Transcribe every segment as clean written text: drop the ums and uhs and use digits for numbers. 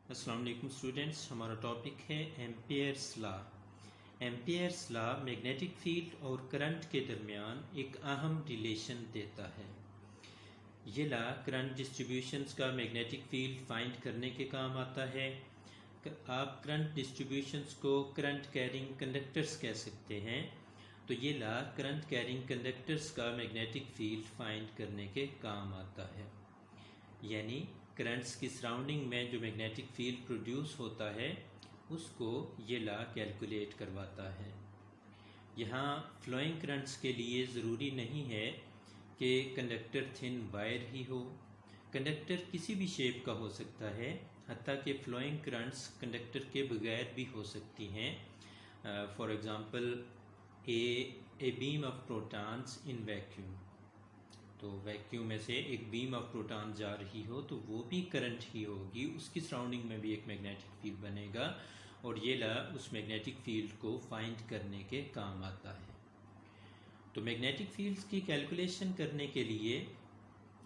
अस्सलाम वालेकुम स्टूडेंट्स, हमारा टॉपिक है Ampere's law. Ampere's law magnetic field और करंट के दरमियान एक अहम रिलेशन देता है। ये लॉ करंट डिस्ट्रीब्यूशंस का मैग्नेटिक फील्ड फाइंड करने के काम आता है। आप करंट डिस्ट्रीब्यूशंस को करंट कैरिंग कंडक्टर्स कह सकते हैं, तो ये लॉ करंट कैरिंग कंडक्टर्स का मैग्नेटिक फील्ड फाइंड करने के काम आता है। यानी करंट्स की सराउंडिंग में जो मैग्नेटिक फील्ड प्रोड्यूस होता है उसको ये लॉ कैलकुलेट करवाता है। यहाँ फ्लोइंग करंट्स के लिए ज़रूरी नहीं है कि कंडक्टर थिन वायर ही हो। कंडक्टर किसी भी शेप का हो सकता है, हत्ता कि फ्लोइंग करंट्स कंडक्टर के बगैर भी हो सकती हैं। For example a beam of protons in vacuum, तो वैक्यूम में से एक बीम ऑफ प्रोटॉन जा रही हो तो वो भी करंट ही होगी, उसकी सराउंडिंग में भी एक मैग्नेटिक फील्ड बनेगा और ये लॉ उस मैग्नेटिक फील्ड को फाइंड करने के काम आता है। तो मैग्नेटिक फील्ड्स की कैलकुलेशन करने के लिए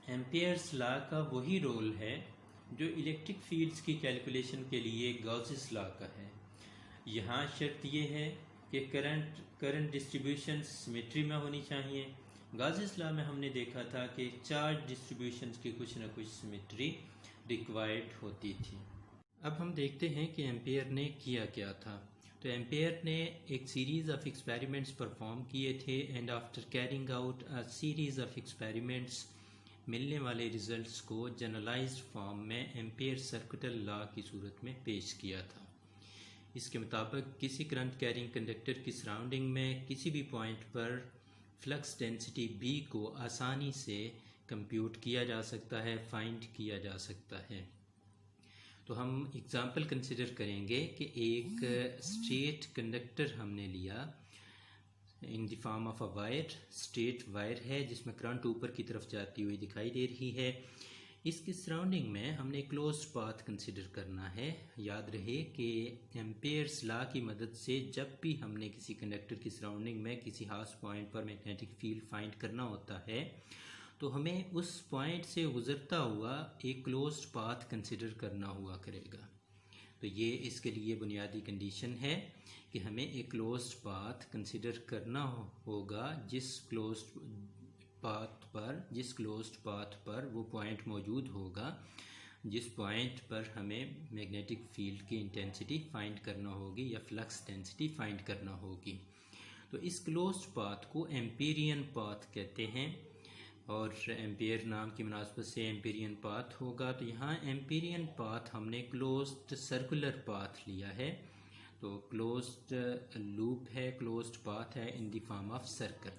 एम्पियर्स लॉ का वही रोल है जो इलेक्ट्रिक फील्ड्स की कैलकुलेशन के लिए गॉसेस लॉ का है। यहाँ शर्त ये है कि करंट डिस्ट्रीब्यूशन सिमेट्री में होनी चाहिए। गॉसेस लॉ में हमने देखा था कि चार्ज डिस्ट्रीब्यूशंस की कुछ न कुछ सिमेट्री रिक्वायर्ड होती थी। अब हम देखते हैं कि एम्पियर ने किया क्या था। तो एम्पियर ने एक सीरीज़ ऑफ एक्सपेरिमेंट्स परफॉर्म किए थे and after carrying out a series of experiments मिलने वाले रिजल्ट्स को जनरलाइज्ड फॉर्म में एम्पियर सर्कुलर लॉ की सूरत में पेश किया था। इसके मुताबिक किसी करंट कैरिंग कंडक्टर की सराउंडिंग में किसी भी पॉइंट पर फ्लक्स डेंसिटी B को आसानी से कंप्यूट किया जा सकता है, फाइंड किया जा सकता है। तो हम एग्जांपल कंसिडर करेंगे कि एक स्ट्रेट कंडक्टर हमने लिया in the form of a wire. Straight wire है जिसमें करंट ऊपर की तरफ जाती हुई दिखाई दे रही है। इसकी सराउंडिंग में हमने क्लोज्ड पाथ कंसिडर करना है। याद रहे कि एम्पियर्स लॉ की मदद से जब भी हमने किसी कंडक्टर की सराउंडिंग में किसी खास पॉइंट पर मैग्नेटिक फील्ड फाइंड करना होता है तो हमें उस पॉइंट से गुजरता हुआ एक क्लोज्ड पाथ कंसिडर करना हुआ करेगा। तो ये इसके लिए बुनियादी कंडीशन है कि हमें एक क्लोज्ड पाथ कंसिडर करना होगा जिस क्लोज्ड पाथ पर वो पॉइंट मौजूद होगा जिस पॉइंट पर हमें मैग्नेटिक फील्ड की इंटेंसिटी फाइंड करना होगी या फ्लक्स डेंसिटी फाइंड करना होगी। तो इस क्लोज्ड पाथ को एम्पीरियन पाथ कहते हैं और एम्पियर नाम की मुनासबत से एम्पीरियन पाथ होगा। तो यहाँ एम्पीरियन पाथ हमने क्लोज्ड सर्कुलर पाथ लिया है। तो क्लोज्ड लूप है, क्लोज्ड पाथ है in the form of circle.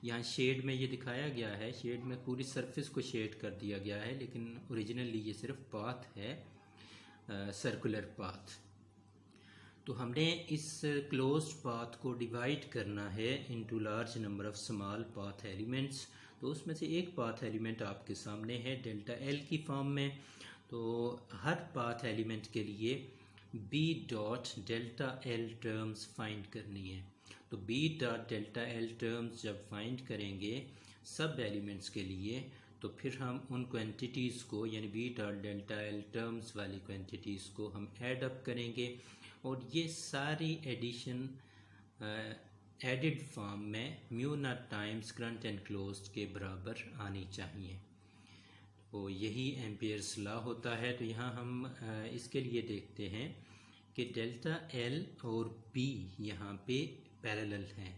यहाँ शेड में ये दिखाया गया है, शेड में पूरी सरफेस को शेड कर दिया गया है, लेकिन ओरिजिनली ये सिर्फ पाथ है, सर्कुलर पाथ। तो हमने इस क्लोज्ड पाथ को डिवाइड करना है into large number of small path elements. तो उसमें से एक पाथ एलिमेंट आपके सामने है डेल्टा एल की फॉर्म में। तो हर पाथ एलिमेंट के लिए B dot delta L terms find करनी है। तो B dot delta L terms जब फाइंड करेंगे सब एलिमेंट्स के लिए तो फिर हम उन क्वांटिटीज़ को यानी B dot delta L terms वाली क्वांटिटीज़ को हम ऐड अप करेंगे और ये सारी एडिशन एडिड फॉर्म में mu naught times current enclosed के बराबर आनी चाहिए। तो यही एम्पियर्स लॉ होता है। तो यहाँ हम इसके लिए देखते हैं कि डेल्टा एल और बी यहाँ पे पैरेलल हैं।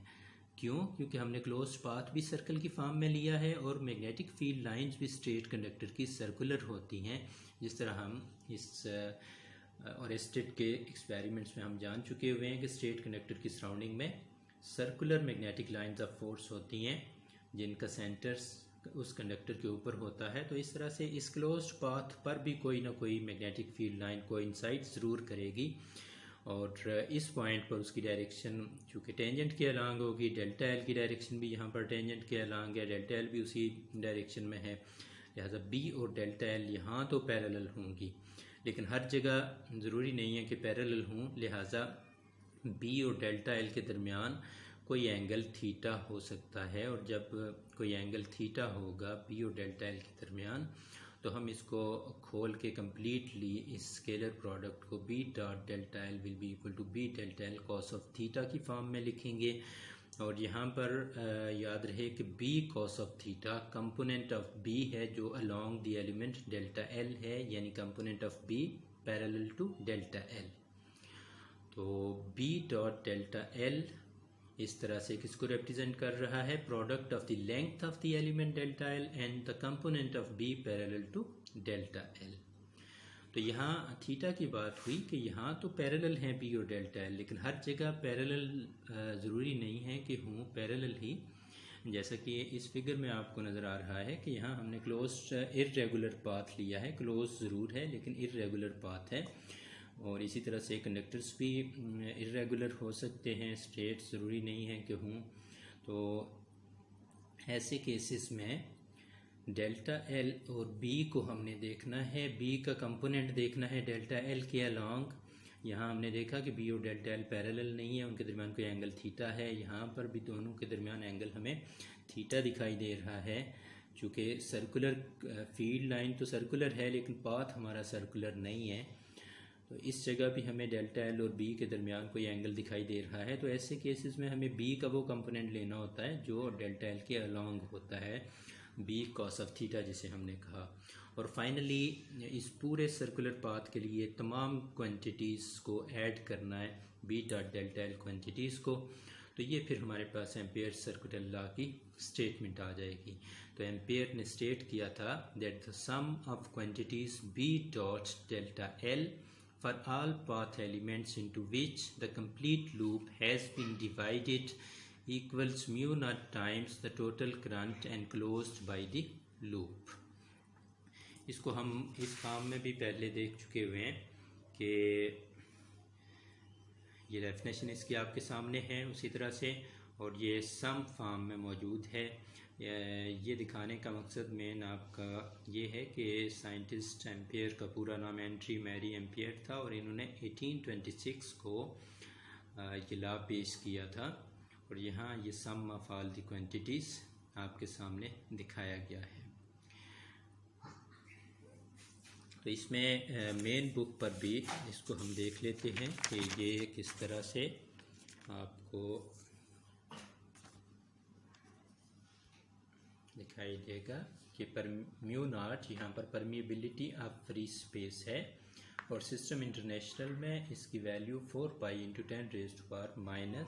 क्यों? क्योंकि हमने क्लोज्ड पाथ भी सर्कल की फॉर्म में लिया है और मैग्नेटिक फील्ड लाइंस भी स्ट्रेट कंडक्टर की सर्कुलर होती हैं। जिस तरह हम इस और स्ट्रेट के एक्सपेरिमेंट्स में हम जान चुके हुए हैं कि स्ट्रेट कंडक्टर की सराउंडिंग में circular magnetic lines of force होती हैं जिनका सेंटर उस कंडक्टर के ऊपर होता है। तो इस तरह से इस क्लोज्ड पाथ पर भी कोई ना कोई मैग्नेटिक फील्ड लाइन कोइंसाइड ज़रूर करेगी और इस पॉइंट पर उसकी डायरेक्शन चूँकि टेंजेंट के अलांग होगी, डेल्टा एल की डायरेक्शन भी यहाँ पर टेंजेंट के अलांग है, डेल्टा एल भी उसी डायरेक्शन में है, लिहाजा बी और डेल्टा एल यहाँ तो पैरेलल होंगी, लेकिन हर जगह ज़रूरी नहीं है कि पैरेलल हों। लिहाजा बी और डेल्टा एल के दरमियान कोई एंगल थीटा हो सकता है और जब कोई एंगल थीटा होगा बी और डेल्टा एल के दरमियान तो हम इसको खोल के कम्प्लीटली इस स्केलर प्रोडक्ट को B dot delta L will be equal to B delta L cos of theta की फॉर्म में लिखेंगे। और यहाँ पर याद रहे कि b cos of theta component of b है जो along the element delta l है, यानी component of b parallel to delta l। तो b डॉट डेल्टा l इस तरह से किसको रिप्रेजेंट कर रहा है, product of the length of the element delta l and the component of b parallel to delta l। तो यहाँ थीटा की बात हुई कि यहाँ तो पैरेलल हैं बी और डेल्टा एल, लेकिन हर जगह पैरेलल ज़रूरी नहीं है कि हों पैरेलल ही। जैसा कि इस फिगर में आपको नज़र आ रहा है कि यहाँ हमने क्लोज्ड इर्रेगुलर पाथ लिया है, क्लोज ज़रूर है लेकिन इर्रेगुलर पाथ है। और इसी तरह से कंडक्टर्स भी इर्रेगुलर हो सकते हैं, स्ट्रेट ज़रूरी नहीं है कि हों। तो ऐसे केसेस में डेल्टा एल और बी को हमने देखना है, बी का कंपोनेंट देखना है डेल्टा एल के अलोंग। यहाँ हमने देखा कि बी और डेल्टा एल पैरेलल नहीं है, उनके दरमियान कोई एंगल थीटा है। यहाँ पर भी दोनों के दरमियान एंगल हमें थीटा दिखाई दे रहा है। चूँकि सर्कुलर फील्ड लाइन तो सर्कुलर है लेकिन पाथ हमारा सर्कुलर नहीं है, तो इस जगह भी हमें डेल्टा एल और बी के दरमियान कोई एंगल दिखाई दे रहा है। तो ऐसे केसेस में हमें बी का वो कंपोनेंट लेना होता है जो डेल्टा एल के अलोंग होता है, बी कॉस ऑफ थीटा जिसे हमने कहा। और फाइनली इस पूरे सर्कुलर पाथ के लिए तमाम क्वांटिटीज़ को ऐड करना है, B dot delta L quantities को। तो ये फिर हमारे पास एम्पियर सर्कुलर लॉ की स्टेटमेंट आ जाएगी। तो एम्पियर ने स्टेट किया था that the sum of quantities B dot delta L for all path elements into which the complete loop has been divided equals mu naught times the total current enclosed by the loop। इसको हम इस form में भी पहले देख चुके हुए हैं कि ये डेफिनेशन इसकी आपके सामने है उसी तरह से, और ये सम फॉर्म में मौजूद है। ये दिखाने का मकसद मेन आपका ये है कि साइंटिस्ट एम्पियर का पूरा नाम एंट्री मैरी एम्पियर था और इन्होंने 1826 को ये लॉ पेश किया था। और यहाँ ये सम ऑफ ऑल द क्वांटिटीज़ आपके सामने दिखाया गया है। तो इसमें मेन बुक पर भी इसको हम देख लेते हैं कि ये किस तरह से आपको दिखाई देगा कि पर म्यू नॉट यहाँ पर परमिएबिलिटी ऑफ फ्री स्पेस है, और सिस्टम इंटरनेशनल में इसकी वैल्यू 4 पाई इंटू 10⁻⁻7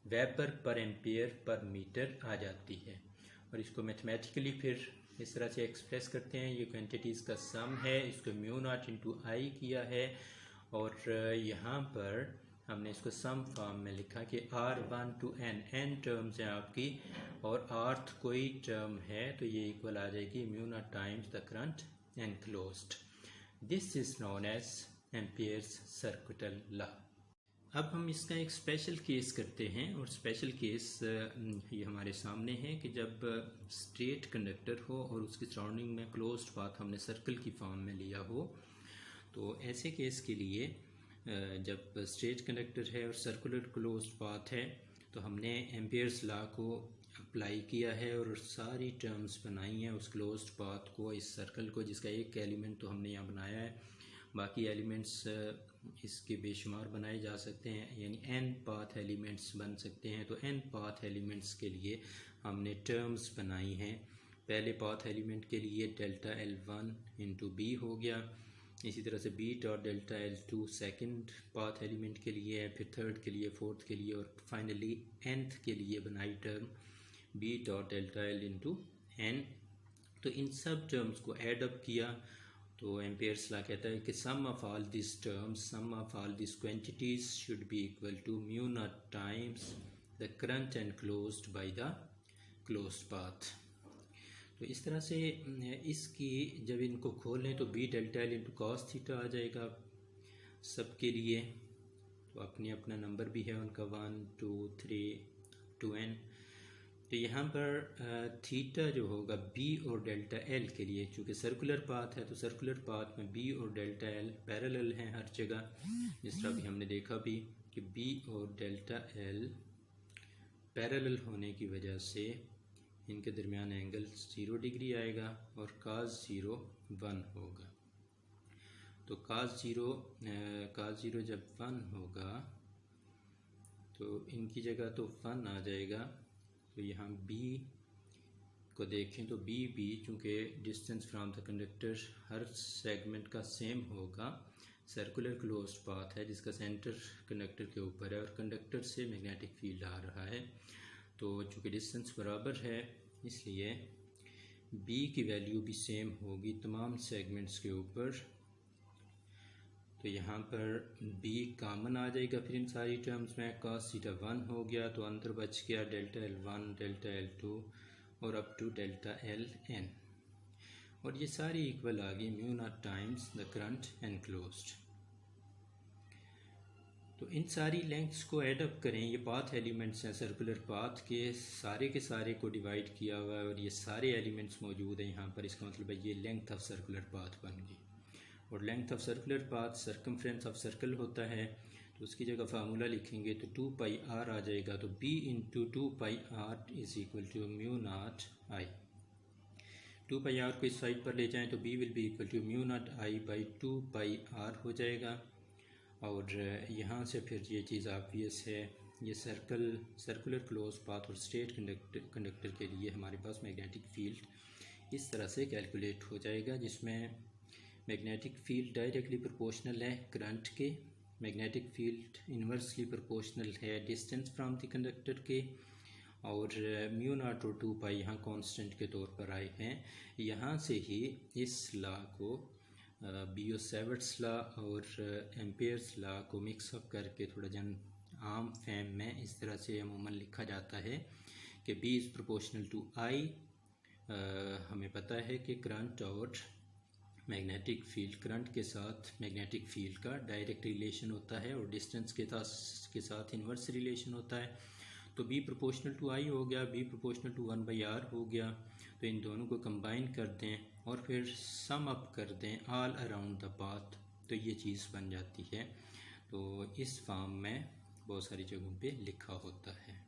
वेबर पर एम्पियर पर मीटर आ जाती है। और इसको मैथमेटिकली फिर इस तरह से एक्सप्रेस करते हैं, ये क्वांटिटीज़ का सम है, इसको म्यू नॉट इंटू आई किया है, और यहाँ पर हमने इसको सम फॉर्म में लिखा कि R1 to n टर्म्स हैं आपकी, और आर्थ कोई टर्म है तो ये इक्वल आ जाएगी mu naught times the current enclosed. This is known as Ampere's circular law. अब हम इसका एक स्पेशल केस करते हैं, और स्पेशल केस ये हमारे सामने है कि जब स्ट्रेट कंडक्टर हो और उसकी सराउंडिंग में क्लोज्ड पाथ हमने सर्कल की फॉर्म में लिया हो। तो ऐसे केस के लिए जब स्ट्रेट कंडक्टर है और सर्कुलर क्लोज्ड पाथ है तो हमने एम्पियर्स लॉ को अप्लाई किया है और सारी टर्म्स बनाई हैं उस क्लोज्ड पाथ को, इस सर्कल को, जिसका एक एलिमेंट तो हमने यहाँ बनाया है, बाकी एलिमेंट्स इसके बेशुमार बनाए जा सकते हैं, यानी n पाथ एलिमेंट्स बन सकते हैं। तो n पाथ एलिमेंट्स के लिए हमने टर्म्स बनाई हैं। पहले पाथ एलिमेंट के लिए डेल्टा L1 इंटू बी हो गया, इसी तरह से b dot delta L2 second path element के लिए है, फिर थर्ड के लिए, फोर्थ के लिए, और फाइनली nth के लिए बनाई term b dot delta L into n। तो इन सब टर्म्स को एड अप किया तो एम्पियर्स लॉ कहता है कि sum of all this terms, sum of all this quantities should be equal to mu naught times the current enclosed by the closed path. तो इस तरह से इसकी जब इनको खोलें तो B delta L into cos theta आ जाएगा सबके लिए। तो अपने अपना नंबर भी है उनका 1 2 3 to n। तो यहाँ पर थीटा जो होगा बी और डेल्टा एल के लिए, चूँकि सर्कुलर पाथ है तो सर्कुलर पाथ में बी और डेल्टा एल पैरेलल हैं हर जगह, जिस तरह भी हमने देखा भी कि बी और डेल्टा एल पैरेलल होने की वजह से इनके दरमियान एंगल 0 डिग्री आएगा और cos 0 1 होगा। तो cos 0 जब 1 होगा तो इनकी जगह तो 1 आ जाएगा। तो यहाँ B को देखें तो B भी चूँकि distance from the conductor her segment का सेम होगा, सर्कुलर क्लोज्ड पाथ है जिसका सेंटर कंडक्टर के ऊपर है और कंडक्टर से मैग्नेटिक फील्ड आ रहा है। तो चूँकि डिस्टेंस बराबर है इसलिए B की वैल्यू भी सेम होगी तमाम सेगमेंट्स के ऊपर। तो यहाँ पर B कामन आ जाएगा फिर इन सारी टर्म्स में, cos थीटा 1 हो गया तो अंदर बच गया डेल्टा L1 डेल्टा L2 और अप टू डेल्टा Ln, और ये सारी इक्वल आ गई mu naught times the current enclosed. तो इन सारी लेंथ्स को ऐड अप करें, ये पाथ एलिमेंट्स हैं सर्कुलर पाथ के सारे को डिवाइड किया हुआ है और ये सारे एलिमेंट्स मौजूद हैं यहाँ पर। इसका मतलब है ये लेंथ ऑफ सर्कुलर पाथ बन गई, और length of circular path circumference of circle होता है तो उसकी जगह फार्मूला लिखेंगे तो 2 पाई r आ जाएगा। तो b into 2 pi r is equal to mu naught I. 2 pi r को इस साइड पर ले जाएं तो b will be equal to mu naught I by 2 pi r हो जाएगा। और यहाँ से फिर ये चीज़ ऑब्वियस है, ये सर्कुलर क्लोज पाथ और स्ट्रेट कंडक्टर के लिए हमारे पास मैग्नेटिक फील्ड इस तरह से कैलकुलेट हो जाएगा, जिसमें मैग्नेटिक फील्ड डायरेक्टली प्रोपोर्शनल है करंट के, मैग्नेटिक फील्ड इन्वर्सली प्रोपोर्शनल है डिस्टेंस फ्रॉम द कंडक्टर के, और म्यू नॉट और 2 पाई यहाँ कांस्टेंट के तौर पर आए हैं। यहाँ से ही इस लॉ को बियो-सेवर्ट्स लॉ और एम्पियर्स लॉ को मिक्सअप करके थोड़ा जन आम फैम में इस तरह से अमूमन लिखा जाता है कि B is proportional to I। हमें पता है कि करंट और मैग्नेटिक फील्ड, करंट के साथ मैग्नेटिक फील्ड का डायरेक्ट रिलेशन होता है और डिस्टेंस के साथ इन्वर्स रिलेशन होता है। तो B प्रोपोर्शनल टू I हो गया, B प्रोपोर्शनल टू 1/r हो गया। तो इन दोनों को कंबाइन कर दें और फिर सम अप कर दें ऑल अराउंड द पाथ, तो ये चीज़ बन जाती है। तो इस फॉर्म में बहुत सारी जगहों पे लिखा होता है।